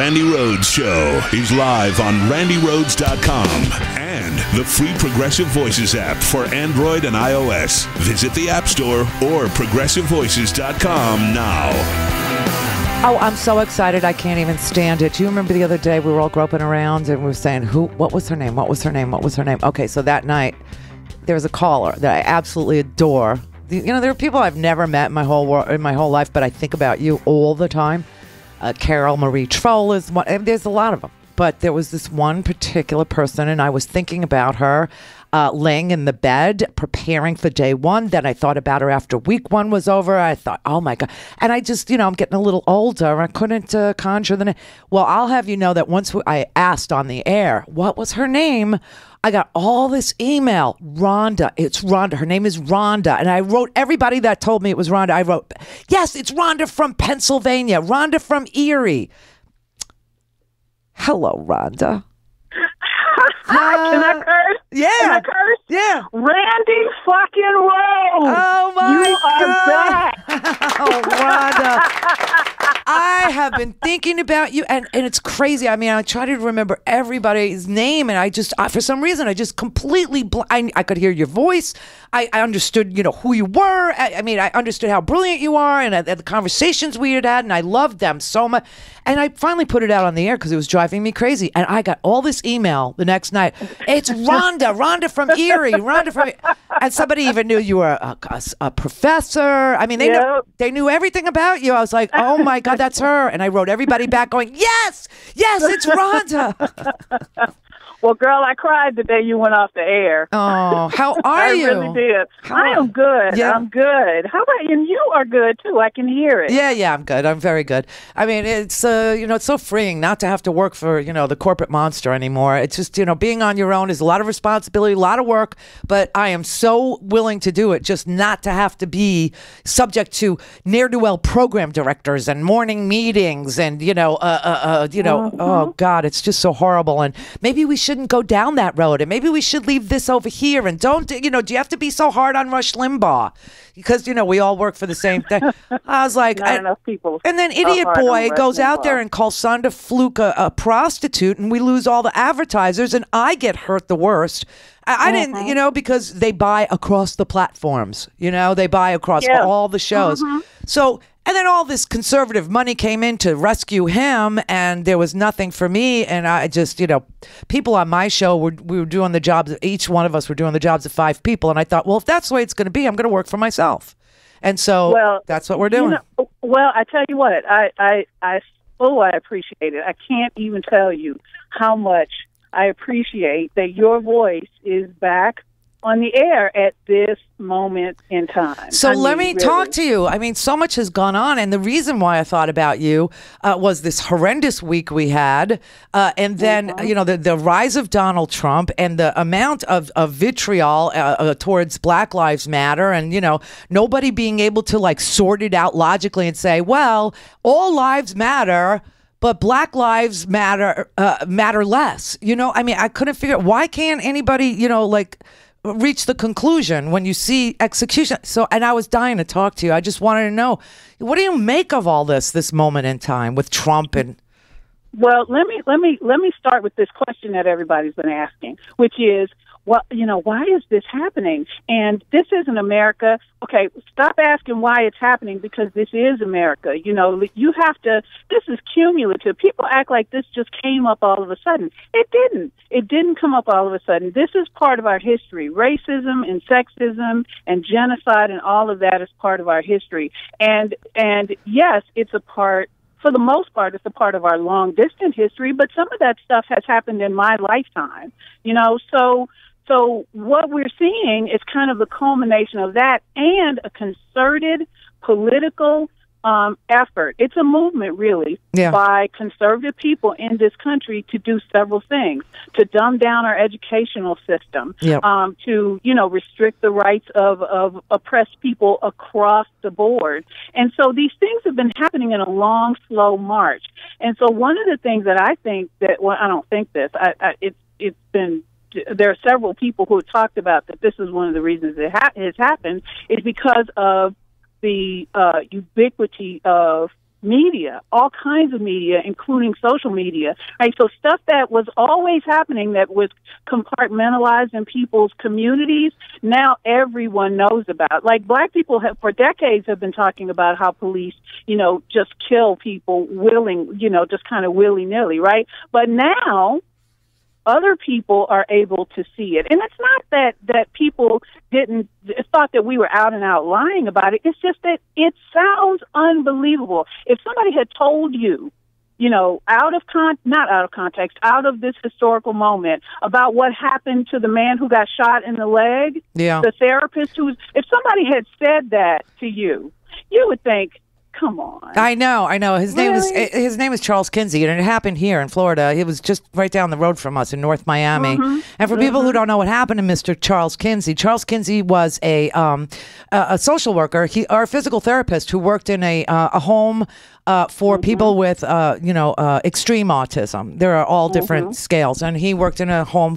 Randi Rhodes Show is live on RandiRhodes.com and the free Progressive Voices app for Android and iOS. Visit the App Store or ProgressiveVoices.com now. Oh, I'm so excited. I can't even stand it. Do you remember the other day we were all groping around and we were saying, what was her name? What was her name? What was her name? Okay, so that night there was a caller that I absolutely adore. You know, there are people I've never met in my whole life, but I think about you all the time. Carol Marie Troll is one. And there's a lot of them, but there was this one particular person, and I was thinking about her laying in the bed, preparing for day one. Then I thought about her after week one was over. I thought, oh my God. And I just, I'm getting a little older. I couldn't conjure the name. Well, I'll have you know that once I asked on the air, what was her name? I got all this email. Ronda. It's Ronda. Her name is Ronda. And I wrote everybody that told me it was Ronda. I wrote, yes, it's Ronda from Pennsylvania. Ronda from Erie. Hello, Ronda. Hi, can I curse? Yeah. Can I curse? Yeah. Randi fucking Rhodes. Oh, my You are God. back. Oh, Ronda. I have been thinking about you, and it's crazy. I mean, I try to remember everybody's name, and I just, for some reason, I just completely, I could hear your voice. I understood, who you were. I mean, I understood how brilliant you are, and the conversations we had, and I loved them so much. And I finally put it out on the air because it was driving me crazy. And I got all this email the next night. It's Ronda from Erie, and somebody even knew you were a professor. I mean, they knew everything about you. I was like, oh my God, that's her. And I wrote everybody back going, yes, it's Ronda. Well, girl, I cried the day you went off the air. Oh, how are you? I really did. I am good. Yeah. I'm good. How about you? You are good, too. I can hear it. Yeah, I'm good. I'm very good. I mean, it's, it's so freeing not to have to work for, the corporate monster anymore. It's just, being on your own is a lot of responsibility, a lot of work, but I am so willing to do it, just not to have to be subject to ne'er-do-well program directors and morning meetings and, oh God, it's just so horrible. And maybe we shouldn't go down that road, and maybe we should leave this over here. And don't, do you have to be so hard on Rush Limbaugh? Because, we all work for the same thing. I was like, not enough people. And then Idiot Boy goes out there and calls Sandra Fluke a prostitute, and we lose all the advertisers, and I get hurt the worst. I didn't, because they buy across the platforms, they buy across all the shows. So, and then all this conservative money came in to rescue him, and there was nothing for me. And I just, people on my show, we were doing the jobs, each one of us were doing the jobs of 5 people. And I thought, well, if that's the way it's going to be, I'm going to work for myself. And so that's what we're doing. Well, I tell you what, I appreciate it. I can't even tell you how much I appreciate that your voice is back on the air at this moment in time. So let me talk to you. I mean, so much has gone on, and the reason why I thought about you was this horrendous week we had, and then the rise of Donald Trump and the amount of vitriol towards Black Lives Matter, and nobody being able to sort it out logically and say, well, all lives matter, but Black lives matter less. I mean, I couldn't figure out, why can't anybody reach the conclusion when you see execution. So, and I was dying to talk to you. I just wanted to know, what do you make of all this moment in time with Trump and? Well, let me start with this question that everybody's been asking, which is, why is this happening? And this isn't America. Okay, stop asking why it's happening, because this is America. You have to, this is cumulative. People act like this just came up all of a sudden. It didn't. It didn't come up all of a sudden. This is part of our history. Racism and sexism and genocide and all of that is part of our history. And yes, it's a part, for the most part, it's a part of our long-distance history, but some of that stuff has happened in my lifetime, So what we're seeing is kind of the culmination of that and a concerted political effort. It's a movement, really, by conservative people in this country to do several things: to dumb down our educational system, to restrict the rights of oppressed people across the board. And so these things have been happening in a long, slow march. And so one of the things that I think that, well, I don't think this, it's been. There are several people who have talked about that this is one of the reasons it has happened, is because of the ubiquity of media, all kinds of media, including social media. Right? So stuff that was always happening that was compartmentalized in people's communities, now everyone knows about. Like Black people have, for decades, have been talking about how police, just kill people just kind of willy-nilly, right? But now other people are able to see it. And it's not that people thought that we were out and out lying about it. It's just that it sounds unbelievable. If somebody had told you, not out of context, out of this historical moment about what happened to the man who got shot in the leg, the therapist if somebody had said that to you, you would think, come on. I know. His name is Charles Kinsey, and it happened here in Florida. It was just right down the road from us in North Miami. Mm-hmm. And for people who don't know what happened to Mr. Charles Kinsey was a social worker, or physical therapist who worked in a home for people with, extreme autism. There are all different scales. And he worked in a home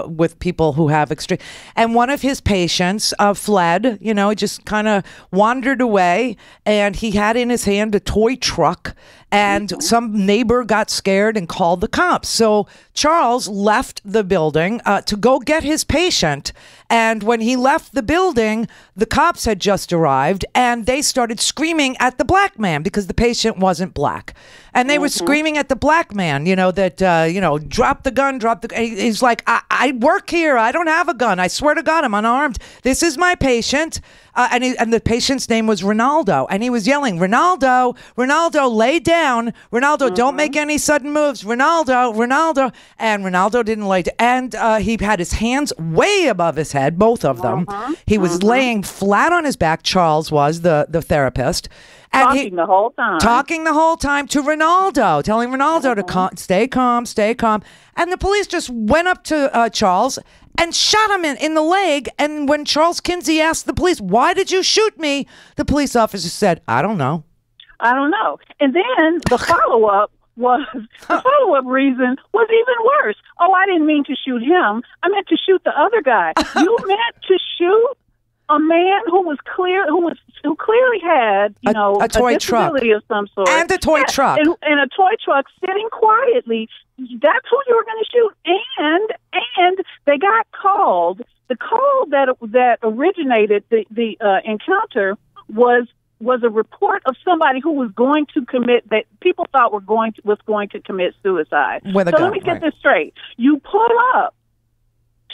with people who have extreme. And one of his patients fled, just kind of wandered away. And he had in his hand a toy truck. And some neighbor got scared and called the cops. So Charles left the building to go get his patient. And when he left the building, the cops had just arrived, and they started screaming at the black man because the patient wasn't black. And they were screaming at the black man, drop the gun, He's like, I work here. I don't have a gun. I swear to God, I'm unarmed. This is my patient. And the patient's name was Ronaldo. And he was yelling, Ronaldo, lay down. Ronaldo, don't make any sudden moves. Ronaldo. And Ronaldo didn't lay down. And he had his hands way above his head, both of them. He was laying flat on his back, Charles was, the therapist. And talking the whole time to Ronaldo, telling Ronaldo to stay calm. And the police just went up to Charles and shot him in the leg. And when Charles Kinsey asked the police, why did you shoot me? The police officer said, I don't know. And then the follow-up reason was even worse. Oh, I didn't mean to shoot him. I meant to shoot the other guy. You meant to shoot a man who clearly had, a toy truck of some sort, and a toy truck, and a toy truck sitting quietly. That's who you were going to shoot, and they got called. The call that originated the encounter was a report of somebody who was going to commit, that people thought was going to commit suicide. With a gun, let me get this straight. You pull up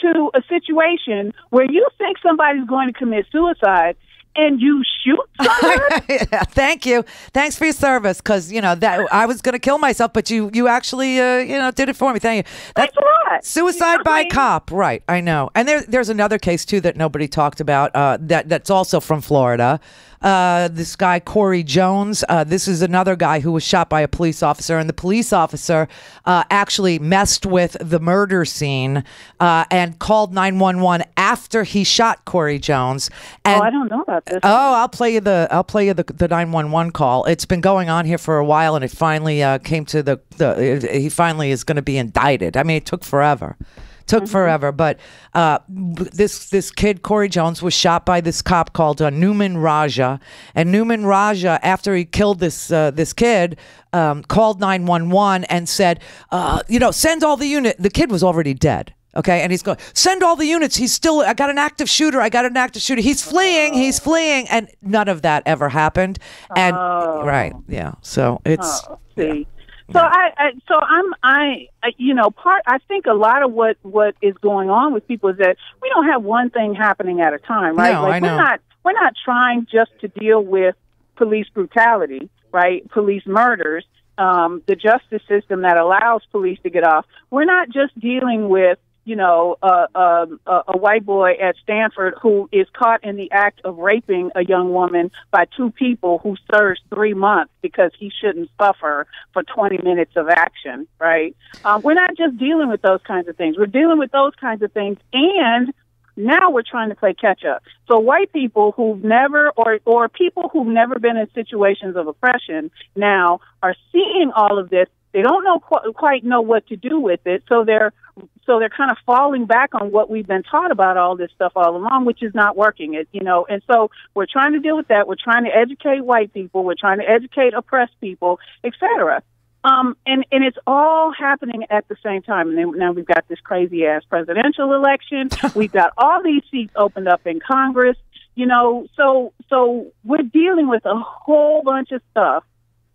to a situation where you think somebody's going to commit suicide and you shoot somebody? Thank you. Thanks for your service, because that I was going to kill myself, but you actually did it for me. Thank you. That's right. Suicide by cop, right? I know. And there's another case too that nobody talked about. That's also from Florida. This guy Corey Jones. This is another guy who was shot by a police officer, and the police officer actually messed with the murder scene and called 911 after he shot Corey Jones. And, I don't know about this. Oh, I'll play you the 911 call. It's been going on here for a while, and it finally came to he finally is going to be indicted. I mean, it took forever. But this kid, Corey Jones, was shot by this cop called Newman Raja. And Newman Raja, after he killed this kid, called 911 and said, send all the unit. The kid was already dead. Okay, and he's going, send all the units. I got an active shooter. He's fleeing. And none of that ever happened. And right, yeah. So it's. See. So I think a lot of what is going on with people is that we don't have one thing happening at a time, right? No, I know. We're not trying just to deal with police brutality, right? Police murders, the justice system that allows police to get off. We're not just dealing with a white boy at Stanford who is caught in the act of raping a young woman by two people who serves 3 months because he shouldn't suffer for 20 minutes of action, right? We're not just dealing with those kinds of things. We're dealing with those kinds of things, and now we're trying to play catch up. So white people who've never, or people who've never been in situations of oppression now are seeing all of this. They don't quite know what to do with it, so so they're kind of falling back on what we've been taught about all this stuff all along, which is not working. And so we're trying to deal with that. We're trying to educate white people. We're trying to educate oppressed people, etc. And it's all happening at the same time. And then now we've got this crazy ass presidential election. We've got all these seats opened up in Congress. So we're dealing with a whole bunch of stuff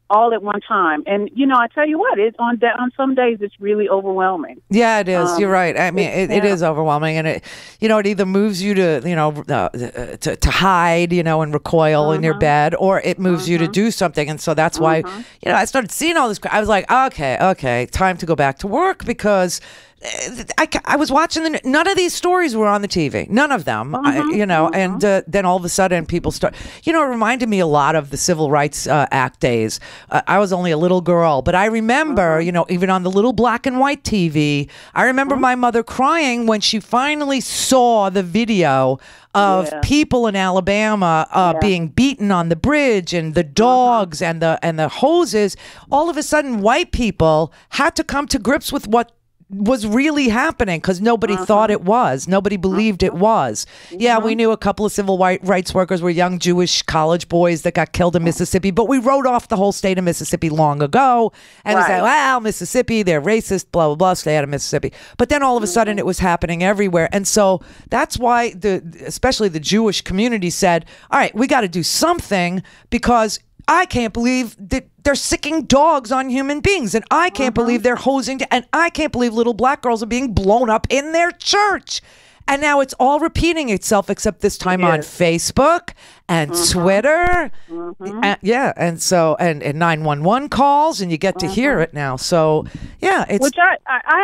all at one time. And, I tell you what, on some days it's really overwhelming. Yeah, it is. You're right. I mean, it is overwhelming. And it either moves you to, to hide, and recoil in your bed, or it moves you to do something. And so that's why, I started seeing all this. I was like, okay, time to go back to work, because I was watching none of these stories were on the TV, none of them, and then all of a sudden people start, it reminded me a lot of the Civil Rights Act days. I was only a little girl, but I remember, even on the little black and white TV, I remember my mother crying when she finally saw the video of people in Alabama being beaten on the bridge, and the dogs and the hoses. All of a sudden, white people had to come to grips with what was really happening, because nobody thought it was. Nobody believed it was. Yeah, we knew a couple of civil rights workers were young Jewish college boys that got killed in Mississippi, but we wrote off the whole state of Mississippi long ago. And we said, well, Mississippi, they're racist, blah, blah, blah, stay out of Mississippi. But then all of a sudden it was happening everywhere. And so that's why especially the Jewish community said, all right, we got to do something, because I can't believe that they're sicking dogs on human beings, and I can't believe they're hosing, and I can't believe little black girls are being blown up in their church. And now it's all repeating itself, except this time on Facebook and Twitter. And so, and 911 calls, and you get to hear it now. So, yeah. Which I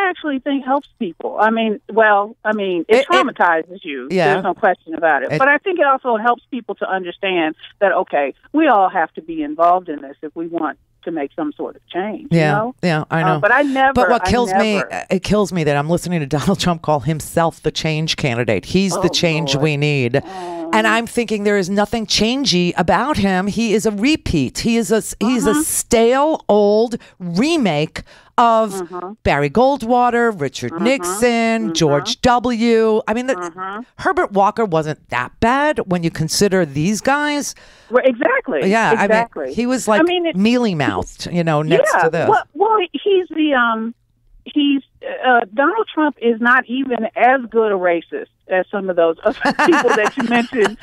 actually think helps people. It traumatizes you. Yeah. There's no question about it. But I think it also helps people to understand that, okay, we all have to be involved in this if we want to make some sort of change. Yeah, I know. But I never. But what kills me, it kills me that I'm listening to Donald Trump call himself the change candidate. He's the change we need. And I'm thinking there is nothing changey about him. He is a repeat. He's a stale old remake of Barry Goldwater, Richard Nixon, George W. I mean, Herbert Walker wasn't that bad when you consider these guys. Well, exactly. Yeah, exactly. I mean, he was like mealy-mouthed, next to this. Well, he's Donald Trump is not even as good a racist as some of those other people that you mentioned,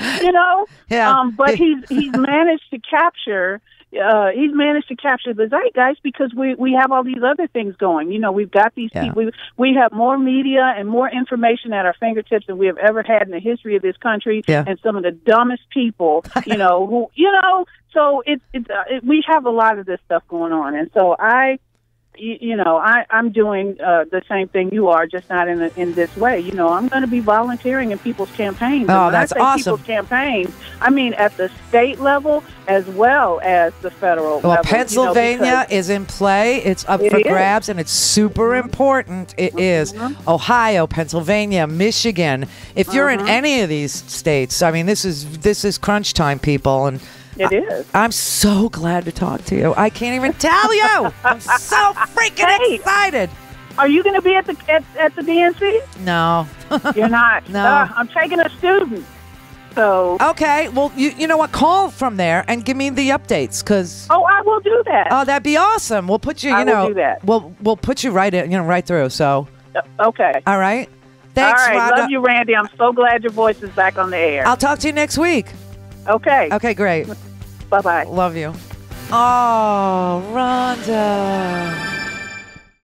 Yeah. But he's managed to capture. He's managed to capture the zeitgeist because we have all these other things going. We've got these people. We have more media and more information at our fingertips than we have ever had in the history of this country. Yeah. And some of the dumbest people, so we have a lot of this stuff going on. And so I'm doing the same thing you are, just not in this way. I'm going to be volunteering in people's campaigns. Oh, that's awesome. People's campaigns, I mean at the state level as well as the federal level. Well, Pennsylvania is in play. It's up for grabs, and it's super important. It is. Ohio, Pennsylvania, Michigan. If you're in any of these states, I mean, this is crunch time, people. And it is. I'm so glad to talk to you. I can't even tell you. I'm so freaking excited. Are you going to be at the DNC? No. You're not? No. I'm taking a student. So. Okay. Well, you know what? Call from there and give me the updates, because. Oh, I will do that. Oh, that'd be awesome. We'll put you. I will do that. We'll put you right through. So. Okay. All right. Thanks, all right. Rhonda. Love you, Randy. I'm so glad your voice is back on the air. I'll talk to you next week. Okay. Okay, great. Bye-bye. Love you. Oh, Ronda.